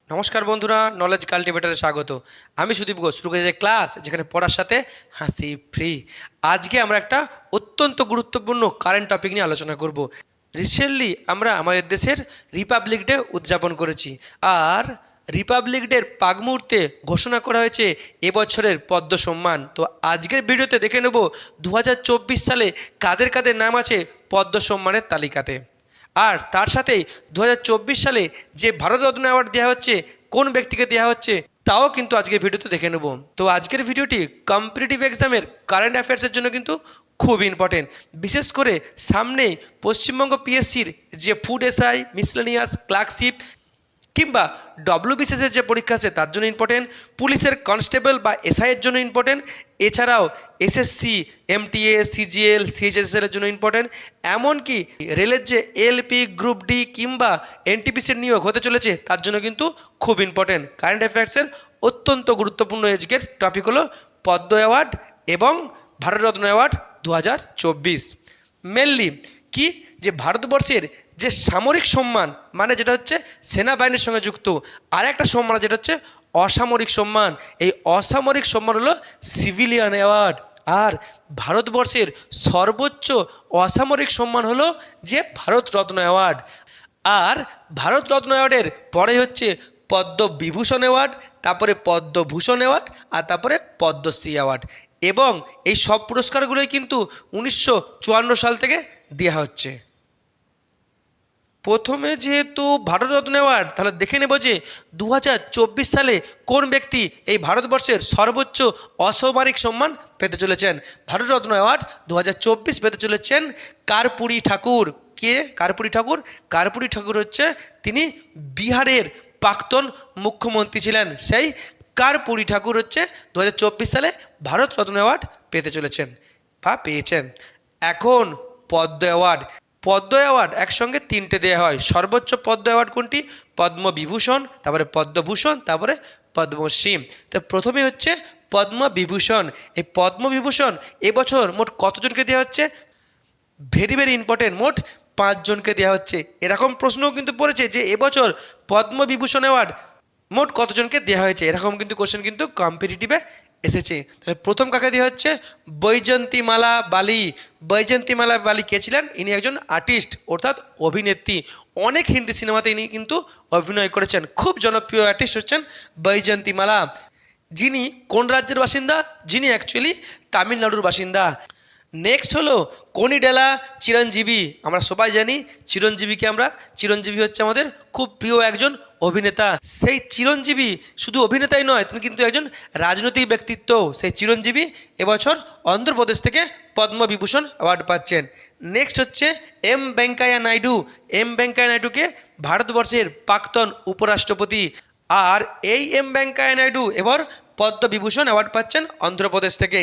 নমস্কার বন্ধুরা, নলেজ কাল্টিভেটারে স্বাগত। আমি সুদীপ ঘোষ। শুরু করেছি ক্লাস, যেখানে পড়ার সাথে হাসি ফ্রি। আজকে আমরা একটা অত্যন্ত গুরুত্বপূর্ণ কারেন্ট টপিক নিয়ে আলোচনা করব। রিসেন্টলি আমরা আমাদের দেশের রিপাবলিক ডে উদযাপন করেছি, আর রিপাবলিক ডের পাগ মুহূর্তে ঘোষণা করা হয়েছে এবছরের পদ্ম সম্মান। তো আজকের ভিডিওতে দেখে নেব 2024 সালে কাদের কাদের নাম আছে পদ্ম সম্মানের তালিকাতে। আর তার সাথেই 2024 সালে যে ভারতরত্ন অ্যাওয়ার্ড দেওয়া হচ্ছে কোন ব্যক্তিকে দেওয়া হচ্ছে তাও কিন্তু আজকের ভিডিওতে দেখে নেব। তো আজকের ভিডিওটি কম্পিটিটিভ এক্সামের কারেন্ট অ্যাফেয়ার্সের জন্য কিন্তু খুব ইম্পর্টেন্ট। বিশেষ করে সামনেই পশ্চিমবঙ্গ পিএসসির যে ফুড এসআই, মিসলেনিয়াস, ক্লার্কশিপ কিংবা ডব্লিউবিসিএসের যে পরীক্ষা আছে তার জন্য ইম্পর্টেন্ট, পুলিশের কনস্টেবল বা এসআইয়ের জন্য ইম্পর্টেন্ট, এছাড়াও এসএসসি, এমটিএ, সিজিএল, সিএইচএসএল এর জন্য ইম্পর্টেন্ট, এমনকি রেলের যে এলপি, গ্রুপ ডি কিংবা এনটিপিসির নিয়োগ হতে চলেছে তার জন্য কিন্তু খুব ইম্পর্টেন্ট। কারেন্ট অ্যাফেয়ার্সের অত্যন্ত গুরুত্বপূর্ণ আজকের টপিক হলো পদ্ম অ্যাওয়ার্ড এবং ভারতরত্ন অ্যাওয়ার্ড 2024। মেনলি কি, যে ভারতবর্ষের যে সামরিক সম্মান, মানে যেটা হচ্ছে সেনাবাহিনীর সঙ্গে যুক্ত, আর একটা সম্মান যেটা হচ্ছে অসামরিক সম্মান। এই অসামরিক সম্মান হলো সিভিলিয়ান অ্যাওয়ার্ড। আর ভারতবর্ষের সর্বোচ্চ অসামরিক সম্মান হলো যে ভারতরত্ন অ্যাওয়ার্ড। আর ভারতরত্ন অ্যাওয়ার্ডের পরে হচ্ছে পদ্মবিভূষণ অ্যাওয়ার্ড, তারপরে পদ্মভূষণ অ্যাওয়ার্ড, আর তারপরে পদ্মশ্রী অ্যাওয়ার্ড। এবং এই সব পুরস্কারগুলোই কিন্তু 1954 সাল থেকে দেওয়া হচ্ছে। প্রথমে যেহেতু ভারতরত্ন অ্যাওয়ার্ড, তাহলে দেখে নেব যে 2024 সালে কোন ব্যক্তি এই ভারতবর্ষের সর্বোচ্চ অসামরিক সম্মান পেতে চলেছেন। ভারতরত্ন অ্যাওয়ার্ড 2024 পেতে চলেছেন কর্পূরী ঠাকুর। কে কর্পূরী ঠাকুর? কর্পূরী ঠাকুর হচ্ছে তিনি বিহারের প্রাক্তন মুখ্যমন্ত্রী ছিলেন। সেই কর্পূরী ঠাকুর হচ্ছে 2024 সালে ভারতরত্ন অ্যাওয়ার্ড পেতে চলেছেন বা পেয়েছেন। এখন পদ্ম অ্যাওয়ার্ড। পদ্ম অ্যাওয়ার্ড একসঙ্গে তিনটে দেওয়া হয়। সর্বোচ্চ পদ্ম অ্যাওয়ার্ড কোনটি? পদ্মবিভূষণ, তারপরে পদ্মভূষণ, তারপরে পদ্মশ্রী। তো প্রথমে হচ্ছে পদ্মবিভূষণ। এই পদ্মবিভূষণ এবছর মোট কতজনকে দেওয়া হচ্ছে? ভেরি ভেরি ইম্পর্টেন্ট, মোট 5 জনকে দেওয়া হচ্ছে। এরকম প্রশ্নও কিন্তু পড়েছে যে এবছর পদ্মবিভূষণ অ্যাওয়ার্ড মোট কতজনকে দেওয়া হয়েছে, এরকম কিন্তু কোশ্চেন কিন্তু কম্পিটিটিভে এসেছে। তাহলে প্রথম কাকে দেওয়া হচ্ছে? বৈজয়ন্তীমালা বালি। বৈজয়ন্তীমালা বালি কে ছিলেন? ইনি একজন আর্টিস্ট, অর্থাৎ অভিনেত্রী। অনেক হিন্দি সিনেমাতে ইনি কিন্তু অভিনয় করেছেন। খুব জনপ্রিয় আর্টিস্ট হচ্ছেন বৈজয়ন্তীমালা। যিনি কোন রাজ্যের বাসিন্দা? যিনি অ্যাকচুয়ালি তামিলনাড়ুর বাসিন্দা। নেক্সট হলো কনিডেলা চিরঞ্জীবী। আমরা সবাই জানি চিরঞ্জীবীকে আমরা, চিরঞ্জীবী হচ্ছে আমাদের খুব প্রিয় একজন অভিনেতা। সেই চিরঞ্জীবী শুধু অভিনেতাই নয়, তিনি কিন্তু একজন রাজনৈতিক ব্যক্তিত্ব। সেই চিরঞ্জীবী এবছর অন্ধ্রপ্রদেশ থেকে পদ্মবিভূষণ অ্যাওয়ার্ড পাচ্ছেন। নেক্সট হচ্ছে এম ভেঙ্কাইয়া নাইডু। এম ভেঙ্কাইয়া নাইডুকে ভারতবর্ষের প্রাক্তন উপরাষ্ট্রপতি। আর এই এম ভেঙ্কাইয়া নাইডু এবার পদ্মবিভূষণ অ্যাওয়ার্ড পাচ্ছেন অন্ধ্রপ্রদেশ থেকে।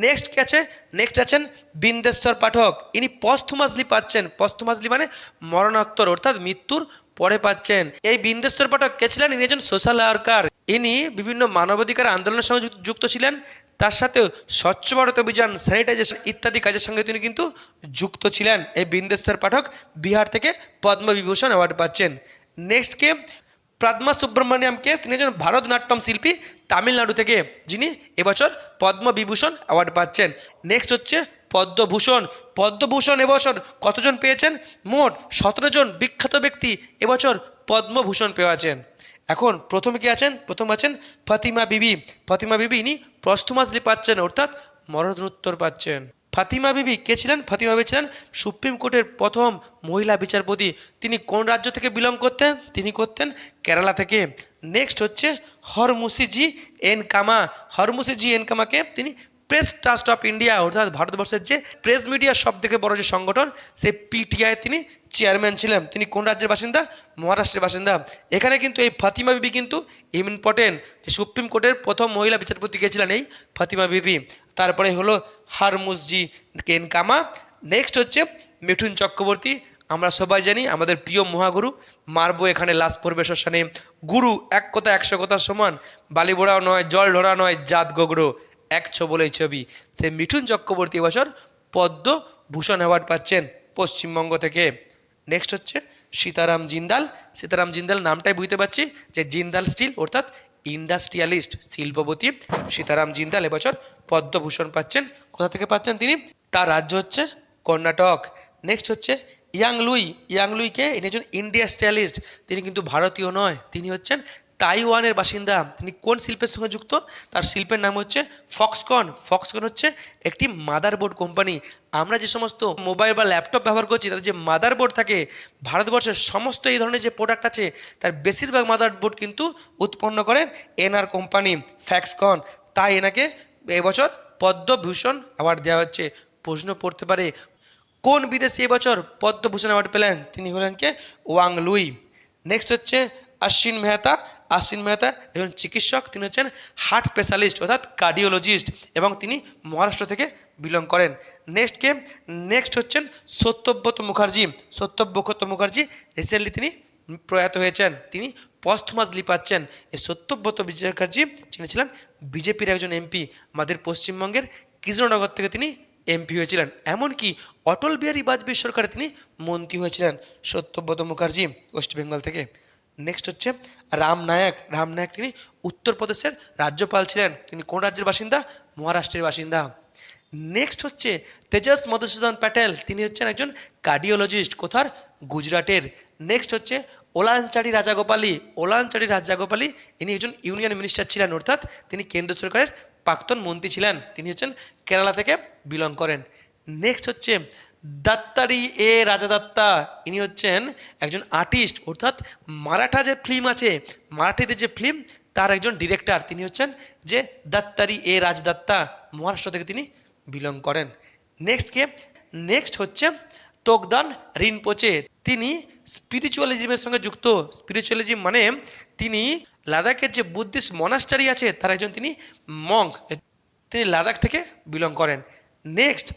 নেক্সট কে আছে? নেক্সট আছেন বিন্দেশ্বর পাঠক। ইনি পস্থুমাসলি পাচ্ছেন। পস্থুমাসলি মানে মরণোত্তর, অর্থাৎ মৃত্যুর পরে পাচ্ছেন। এই বিন্দেশ্বর পাঠক কে ছিলেন? ইনি একজন সোশ্যাল ওয়ার্কার। ইনি বিভিন্ন মানবাধিকার আন্দোলনের সঙ্গে যুক্ত ছিলেন। তার সাথেও স্বচ্ছ ভারত অভিযান, স্যানিটাইজেশন ইত্যাদি কাজের সঙ্গে তিনি কিন্তু যুক্ত ছিলেন। এই বিন্দেশ্বর পাঠক বিহার থেকে পদ্মবিভূষণ অ্যাওয়ার্ড পাচ্ছেন। নেক্সট কে? পদ্মা সুব্রমণিয়ামকে। তিনি একজন ভারতনাট্যম শিল্পী তামিলনাড়ু থেকে, যিনি এবছর পদ্মবিভূষণ অ্যাওয়ার্ড পাচ্ছেন। নেক্সট হচ্ছে পদ্মভূষণ। পদ্মভূষণ এবছর কতজন পেয়েছেন? মোট 17 জন বিখ্যাত ব্যক্তি এবছর পদ্মভূষণ পেয়েছেন। এখন প্রথম কে আছেন? প্রথম আছেন ফাতিমা বিবি। ফাতিমা বিবি ইনি পস্থুমাসলি পাচ্ছেন, অর্থাৎ মরণোত্তর পাচ্ছেন। ফাতিমা বিবি কে ছিলেন? ফাতিমা বিবি ছিলেন সুপ্রিম কোর্টের প্রথম মহিলা বিচারপতি। তিনি কোন রাজ্য থেকে বিলং করতেন? তিনি করতেন কেরালা থেকে। নেক্সট হচ্ছে হরমুসিজি এন কামা। হরমুসিজি এন কামাকে তিনি প্রেস ট্রাস্ট অফ ইন্ডিয়া, অর্থাৎ ভারতবর্ষের যে প্রেস মিডিয়ার সব থেকে বড় যে সংগঠন, সেই পিটিআই তিনি চেয়ারম্যান ছিলেন। তিনি কোন রাজ্যের বাসিন্দা? মহারাষ্ট্রের বাসিন্দা। এখানে কিন্তু এই ফাতিমা বিবি কিন্তু ইম্পর্টেন্ট, যে সুপ্রিম কোর্টের প্রথম মহিলা বিচারপতি কে ছিলেন? এই ফাতিমা বিবি। তারপরে হলো হরমুসজি এন কামা। নেক্সট হচ্ছে মিঠুন চক্রবর্তী। আমরা সবাই জানি আমাদের প্রিয় মহাগুরু। মারবো এখানে লাশ পড়বে শ্মশানে, গুরু এক কথা 100 কথার সমান, বালিবোড়াও নয়, জল ঢোড়া নয়, জাত গোগড়ো, এক বলেই ছবি। সে মিঠুন চক্রবর্তী এবছর পদ্মভূষণ অ্যাওয়ার্ড পাচ্ছেন পশ্চিমবঙ্গ থেকে। নেক্সট হচ্ছে সীতারাম জিন্দাল। সীতারাম জিন্দাল নামটাই বুঝতে পারছি যে জিন্দাল স্টিল অর্থাৎ ইন্ডাস্ট্রিয়ালিস্ট, শিল্পপতি সীতারাম জিন্দাল এবছর পদ্মভূষণ পাচ্ছেন। কোথা থেকে পাচ্ছেন তিনি? তার রাজ্য হচ্ছে কর্ণাটক। নেক্সট হচ্ছে ইয়াং লুই। ইয়াং লুইকে ইনি একজন ইন্ডাস্ট্রিয়ালিস্ট, তিনি কিন্তু ভারতীয় নয়, তিনি হচ্ছেন তাইওয়ানের বাসিন্দা। তিনি কোন শিল্পের সঙ্গে যুক্ত? তার শিল্পের নাম হচ্ছে ফক্সকন। ফক্সকন হচ্ছে একটি মাদারবোর্ড কোম্পানি। আমরা যে সমস্ত মোবাইল বা ল্যাপটপ ব্যবহার করছি তাদের যে মাদারবোর্ড থাকে, ভারতবর্ষের সমস্ত এই ধরনের যে প্রোডাক্ট আছে তার বেশিরভাগ মাদারবোর্ড কিন্তু উৎপন্ন করেন এনআর কোম্পানি ফক্সকন। তাই এনাকে এবছর পদ্মভূষণ অ্যাওয়ার্ড দেওয়া হচ্ছে। প্রশ্ন পড়তে পারে কোন বিদেশি এবছর পদ্মভূষণ অ্যাওয়ার্ড পেলেন? তিনি হলেন কে? Wang Luis. নেক্সট হচ্ছে অশ্বিন মেহতা। অশ্বিন মেহতা একজন চিকিৎসক, তিনি হচ্ছেন হার্ট স্পেশালিস্ট অর্থাৎ কার্ডিওলজিস্ট এবং তিনি মহারাষ্ট্র থেকে বিলং করেন। নেক্সট হচ্ছেন সত্যব্রত মুখার্জি। সত্যব্রত মুখার্জি রিসেন্টলি তিনি প্রয়াত হয়েছেন, তিনি পস্থমাসলি পাচ্ছেন। এই সত্যব্রত মুখার্জি যিনি ছিলেন বিজেপির একজন এমপি, আমাদের পশ্চিমবঙ্গের কৃষ্ণনগর থেকে তিনি এমপি হয়েছিলেন। এমনকি অটল বিহারী বাজপেয়ী সরকারে তিনি মন্ত্রী হয়েছিলেন সত্যব্রত মুখার্জি ওয়েস্ট বেঙ্গল থেকে। নেক্সট হচ্ছে রাম নায়ক। রাম নায়ক তিনি উত্তরপ্রদেশের রাজ্যপাল ছিলেন, তিনি কোন রাজ্যের বাসিন্দা? মহারাষ্ট্রের বাসিন্দা। নেক্সট হচ্ছে তেজস মধুসূদন প্যাটেল, তিনি হচ্ছেন একজন কার্ডিওলজিস্ট, কোথার? গুজরাটের। নেক্সট হচ্ছে ওলানচাড়ি রাজাগোপালী। ওলানচাড়ি রাজাগোপালী ইনি একজন ইউনিয়ন মিনিস্টার ছিলেন অর্থাৎ তিনি কেন্দ্র সরকারের প্রাক্তন মন্ত্রী ছিলেন, তিনি হচ্ছেন কেরালা থেকে বিলং করেন। নেক্সট হচ্ছে দত্তারি এ রাজাদত্তা, ইনি হচ্ছেন একজন আর্টিস্ট অর্থাৎ মারাঠা যে ফিল্ম আছে, মারাঠিদের যে ফিল্ম তার একজন ডিরেক্টর, তিনি হচ্ছেন যে দত্তারি এ রাজদত্তা, মহারাষ্ট্র থেকে তিনি বিলং করেন। নেক্সট হচ্ছে তোগদান রিনপোচে, তিনি স্পিরিচুয়ালিজমের সঙ্গে যুক্ত। স্পিরিচুয়ালিজম মানে তিনি লাদাখের যে বুদ্ধিস্ট মনাস্টারি আছে তার একজন তিনি মঙ্ক, তিনি লাদাখ থেকে বিলং করেন। নেক্সট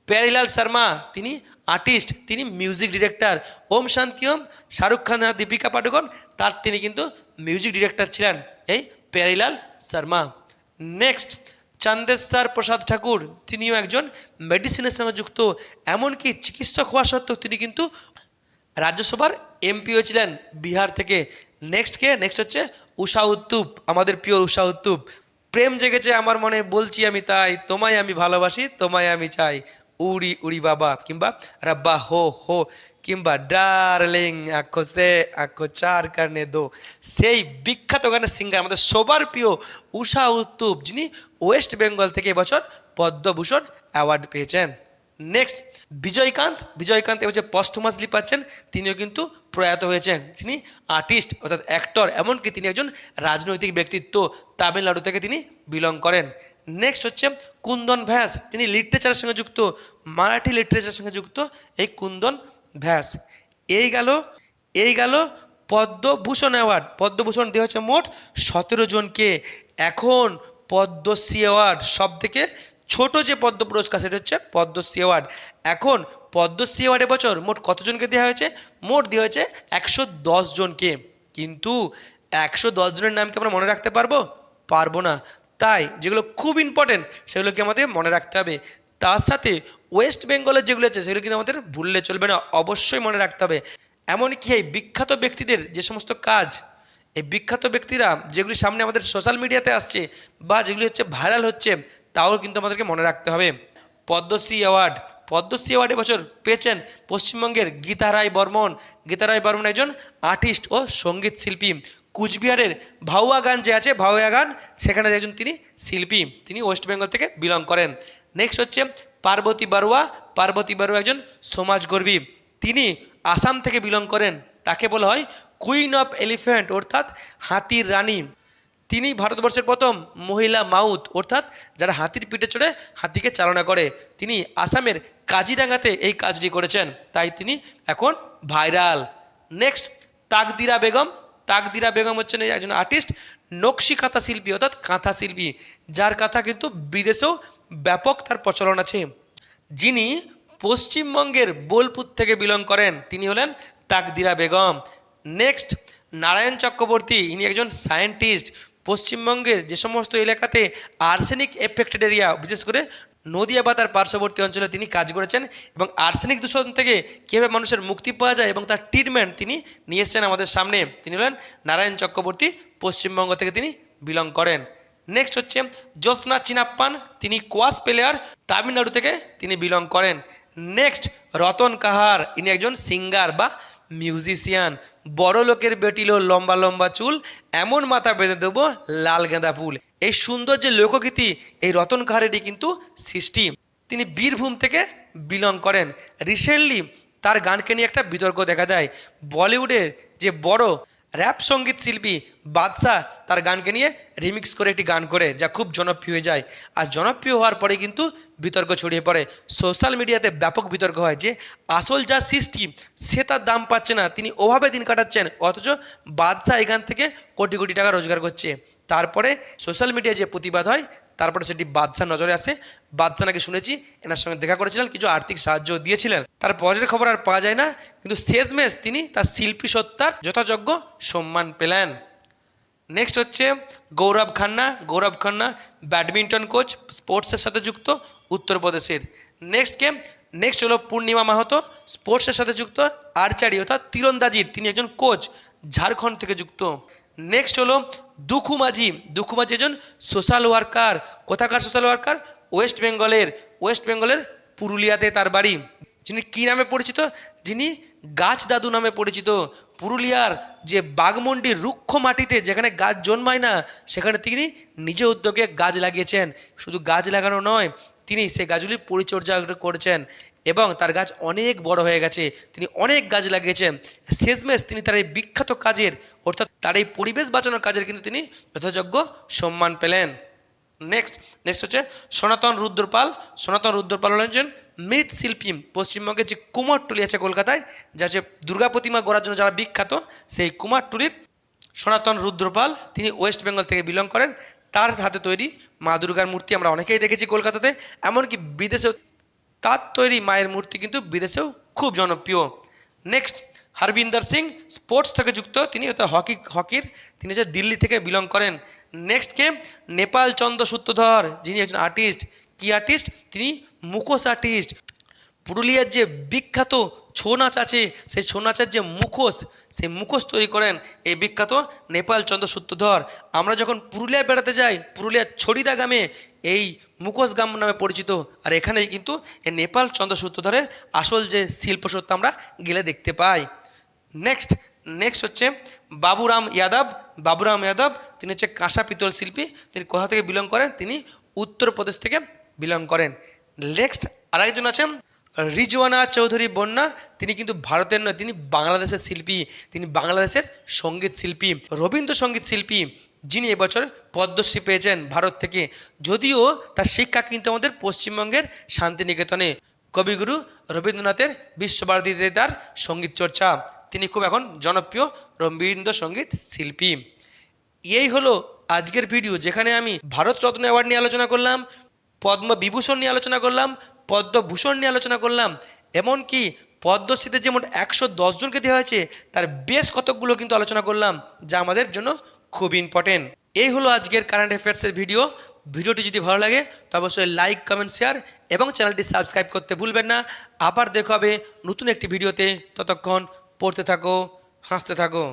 প্যারিলাল শর্মা, তিনি আর্টিস্ট, তিনি মিউজিক ডিরেক্টর। ওম শান্তি ওম, শাহরুখ খান আর দীপিকা পাডুকোন তার তিনি কিন্তু মিউজিক ডিরেক্টর ছিলেন এই প্যারিলাল শর্মা। নেক্সট চন্দেশ্বর প্রসাদ ঠাকুর, তিনিও একজন মেডিসিনের সঙ্গে যুক্ত, এমনকি চিকিৎসক হওয়া সত্ত্বেও তিনি কিন্তু রাজ্যসভার এমপি হয়েছিলেন বিহার থেকে। নেক্সট হচ্ছে ঊষা উত্তুপ, আমাদের প্রিয় ঊষা উত্তুপ। প্রেম জেগেছে আমার মনে বলছি আমি তাই, তোমায় আমি ভালোবাসি তোমায় আমি চাই, উড়ি উড়ি বাবা, কিংবা রব্বা হো হো, কিংবা ডার্লিং আঁখো সে আঁখো চার কারণে দো। সেই বিখ্যাত গানের সিঙ্গার আমাদের সবার প্রিয় ঊষা উত্তুপ, যিনি ওয়েস্ট বেঙ্গল থেকে এবছর পদ্মভূষণ অ্যাওয়ার্ড পেয়েছেন। নেক্সট বিজয়কান্ত এবছর পস্থমাসলি পাচ্ছেন, তিনিও কিন্তু প্রয়াত হয়েছেন। তিনি আর্টিস্ট অর্থাৎ অ্যাক্টর, এমনকি তিনি একজন রাজনৈতিক ব্যক্তিত্ব, তামিলনাড়ু থেকে তিনি বিলং করেন। নেক্সট হচ্ছে কুন্দন ব্যাস, তিনি লিটারেচারের সঙ্গে যুক্ত, মারাঠি লিটারেচারের সঙ্গে যুক্ত এই কুন্দন ব্যাস। এই গেল পদ্মভূষণ অ্যাওয়ার্ড। পদ্মভূষণ দেওয়া হচ্ছে মোট 17 জনকে। এখন পদ্মশ্রী অ্যাওয়ার্ড, সব থেকে ছোট যে পদ্ম পুরস্কার সেটা হচ্ছে পদ্মশ্রী অ্যাওয়ার্ড। এখন পদ্মশ্রী অ্যাওয়ার্ড এবছর মোট কতজনকে দেওয়া হয়েছে? মোট দেওয়া হয়েছে 110 জনকে। কিন্তু 110 জনের নামকে আমরা মনে রাখতে পারবো না। তাই যেগুলো খুব ইম্পর্টেন্ট সেগুলোকে আমাদের মনে রাখতে হবে। তার সাথে ওয়েস্ট বেঙ্গলের যেগুলো আছে সেগুলো কিন্তু আমাদের ভুললে চলবে না, অবশ্যই মনে রাখতে হবে। এমনকি এই বিখ্যাত ব্যক্তিদের যে সমস্ত কাজ, এই বিখ্যাত ব্যক্তিরা যেগুলি সামনে আমাদের সোশ্যাল মিডিয়াতে আসছে বা যেগুলি হচ্ছে ভাইরাল হচ্ছে, তাও কিন্তু আমাদেরকে মনে রাখতে হবে। পদ্মশ্রী অ্যাওয়ার্ড এবছর পেয়েছেন পশ্চিমবঙ্গের গীতা রায় বর্মন একজন আর্টিস্ট ও সঙ্গীত শিল্পী। কুচবিহারের ভাওয়া গান যে আছে, ভাওয়া গান, সেখানে একজন তিনি শিল্পী, তিনি ওয়েস্ট বেঙ্গল থেকে বিলং করেন। নেক্সট হচ্ছে পার্বতী বড়ুয়া একজন সমাজকর্মী, তিনি আসাম থেকে বিলং করেন। তাকে বলা হয় কুইন অফ এলিফ্যান্ট অর্থাৎ হাতির রানী। তিনি ভারতবর্ষের প্রথম মহিলা মাউথ অর্থাৎ যারা হাতির পিঠে চড়ে হাতিকে চালনা করে। তিনি আসামের কাজিরাঙ্গাতে এই কাজটি করেছেন, তাই তিনি এখন ভাইরাল। নেক্সট তাকদিরা বেগম হচ্ছেন একজন আর্টিস্ট, নকশি কাঁথা শিল্পী অর্থাৎ কাঁথা শিল্পী, যার কাঁথা কিন্তু বিদেশেও ব্যাপক তার প্রচলন আছে। যিনি পশ্চিমবঙ্গের বোলপুর থেকে বিলং করেন, তিনি হলেন তাকদিরা বেগম। নেক্সট নারায়ণ চক্রবর্তী, ইনি একজন সায়েন্টিস্ট। পশ্চিমবঙ্গের যে সমস্ত এলাকাতে আর্সেনিক এফেক্টেড এরিয়া, বিশেষ করে নদিয়া বা তার পার্শ্ববর্তী অঞ্চলে তিনি কাজ করেছেন এবং আর্সেনিক দূষণ থেকে কীভাবে মানুষের মুক্তি পাওয়া যায় এবং তার ট্রিটমেন্ট তিনি নিয়ে এসেছেন আমাদের সামনে। তিনি হলেন নারায়ণ চক্রবর্তী, পশ্চিমবঙ্গ থেকে তিনি বিলং করেন। নেক্সট হচ্ছে জ্যোৎস্না চিনাপ্পান, তিনি কোয়াস প্লেয়ার, তামিলনাড়ু থেকে তিনি বিলং করেন। নেক্সট রতন কাহার, ইনি একজন সিঙ্গার বা মিউজিশিয়ান। বড় লোকের বেটিলো লম্বা লম্বা চুল, এমন মাথা বেঁধে দেবো লাল গাঁদা ফুল। এই সুন্দর যে লোকগীতি, এই রতন কাহারেরই কিন্তু সৃষ্টি। তিনি বীরভূম থেকে বিলং করেন। রিসেন্টলি তার গানকে নিয়ে একটা বিতর্ক দেখা দেয়। বলিউডের যে বড় র্যাপ সঙ্গীত শিল্পী বাদশা তার গানকে নিয়ে রিমিক্স করে একটি গান করে, যা খুব জনপ্রিয় হয়ে যায়। আর জনপ্রিয় হওয়ার পরে কিন্তু বিতর্ক ছড়িয়ে পড়ে, সোশ্যাল মিডিয়াতে ব্যাপক বিতর্ক হয় যে আসল যা সৃষ্টি সে তার দাম পাচ্ছে না, তিনি ওভাবে দিন কাটাচ্ছেন, অথচ বাদশা এই গান থেকে কোটি কোটি টাকা রোজগার করছে। তারপরে সোশ্যাল মিডিয়ায় যে প্রতিবাদ হয়, তারপরে সেটি বাদশার নজরে আসে। বাদশা নাকি শুনেছি এনার সঙ্গে দেখা করেছিলেন, কিছু আর্থিক সাহায্য দিয়েছিলেন। তার পরের খবর আর পাওয়া যায় না, কিন্তু শেষমেশ তিনি তার শিল্পী সত্তার যথাযোগ্য সম্মান পেলেন। নেক্সট হচ্ছে গৌরব খান্না। গৌরব খান্না ব্যাডমিন্টন কোচ, স্পোর্টসের সাথে যুক্ত, উত্তরপ্রদেশের। নেক্সট হলো পূর্ণিমা মাহাতো, স্পোর্টসের সাথে যুক্ত, আর্চারি অর্থাৎ তীরন্দাজির তিনি একজন কোচ, ঝাড়খণ্ড থেকে যুক্ত। নেক্সট হলো দুখু মাঝি। দুখু মাঝি একজন সোশ্যাল ওয়ার্কার। কোথাকার সোশ্যাল ওয়ার্কার? ওয়েস্ট বেঙ্গলের পুরুলিয়াতে তার বাড়ি। যিনি কী নামে পরিচিত? যিনি গাছ দাদু নামে পরিচিত। পুরুলিয়ার যে বাঘমন্ডির রুক্ষ মাটিতে যেখানে গাছ জন্মায় না, সেখানে তিনি নিজে উদ্যোগে গাছ লাগিয়েছেন। শুধু গাছ লাগানো নয়, তিনি সেই গাছগুলি পরিচর্যা করেছেন এবং তার গাছ অনেক বড় হয়ে গেছে। তিনি অনেক গাছ লাগিয়েছেন। শেষমেশ তিনি তার এই বিখ্যাত কাজের, অর্থাৎ তার এই পরিবেশ বাঁচানোর কাজের কিন্তু তিনি যথাযোগ্য সম্মান পেলেন। নেক্সট হচ্ছে সনাতন রুদ্রপাল। সনাতন রুদ্রপাল হলেন একজন মৃৎশিল্পী। পশ্চিমবঙ্গের যে কুমারটুলি আছে কলকাতায়, যা যে দুর্গা প্রতিমা গড়ার জন্য যারা বিখ্যাত, সেই কুমারটুলির সনাতন রুদ্রপাল তিনি ওয়েস্ট বেঙ্গল থেকে বিলং করেন। তার হাতে তৈরি মা দুর্গার মূর্তি আমরা অনেকেই দেখেছি কলকাতাতে, এমনকি বিদেশেও তার তৈরি মায়ের মূর্তি কিন্তু বিদেশেও খুব জনপ্রিয়। নেক্সট হরবিন্দর সিং, স্পোর্টস থেকে যুক্ত, তিনি হকির তিনি হচ্ছে দিল্লি থেকে বিলং করেন। নেক্সট কে নেপাল চন্দ্র সূত্রধর, যিনি একজন আর্টিস্ট। কি আর্টিস্ট? তিনি মুখোশ আর্টিস্ট। পুরুলিয়ার যে বিখ্যাত ছৌ নাচ আছে, সেই ছৌ নাচের যে মুখোশ, সেই মুখোশ তৈরি করেন এই বিখ্যাত নেপাল চন্দ্র সূত্রধর। আমরা যখন পুরুলিয়ায় বেড়াতে যাই, পুরুলিয়ার ছড়িদা গ্রামে এই মুখোশ গ্রাম নামে পরিচিত। আর এখানেই কিন্তু এই নেপাল চন্দ্র সূত্রধরের আসল যে শিল্পসত্তা আমরা গেলে দেখতে পাই। নেক্সট হচ্ছে বাবুরাম যাদব। বাবুরাম যাদব তিনি হচ্ছে কাঁসা পিতল শিল্পী। তিনি কোথা থেকে বিলং করেন? তিনি উত্তরপ্রদেশ থেকে বিলং করেন। নেক্সট আরেকজন আছেন রিজওয়ানা চৌধুরী বন্যা। তিনি কিন্তু ভারতের নয়, তিনি বাংলাদেশের শিল্পী। তিনি বাংলাদেশের সঙ্গীত শিল্পী, রবীন্দ্রসঙ্গীত শিল্পী, যিনি এবছর পদ্মশ্রী পেয়েছেন ভারত থেকে। যদিও তার শিক্ষা কিন্তু আমাদের পশ্চিমবঙ্গের শান্তিনিকেতনে। কবিগুরু রবীন্দ্রনাথের বিশ্বভারতীতে তার সঙ্গীত চর্চা। তিনি খুব এখন জনপ্রিয় রবীন্দ্রসঙ্গীত শিল্পী। এই হলো আজকের ভিডিও, যেখানে আমি ভারতরত্ন অ্যাওয়ার্ড নিয়ে আলোচনা করলাম, পদ্মবিভূষণ নিয়ে আলোচনা করলাম, পদ্মভূষণ নিয়ে আলোচনা করলাম, এমনকি পদ্মশ্রীতে যেমন 110 জনকে দেওয়া হয়েছে, তার বেশ কতকগুলো কিন্তু আলোচনা করলাম, যা আমাদের জন্য খুব ইম্পর্টেন্ট। এই হলো আজকের কারেন্ট অ্যাফেয়ার্সের ভিডিও। ভিডিওটি যদি ভালো লাগে তো অবশ্যই লাইক, কমেন্ট, শেয়ার এবং চ্যানেলটি সাবস্ক্রাইব করতে ভুলবেন না। আবার দেখা হবে নতুন একটি ভিডিওতে। ততক্ষণ পড়তে থাকো, হাসতে থাকো।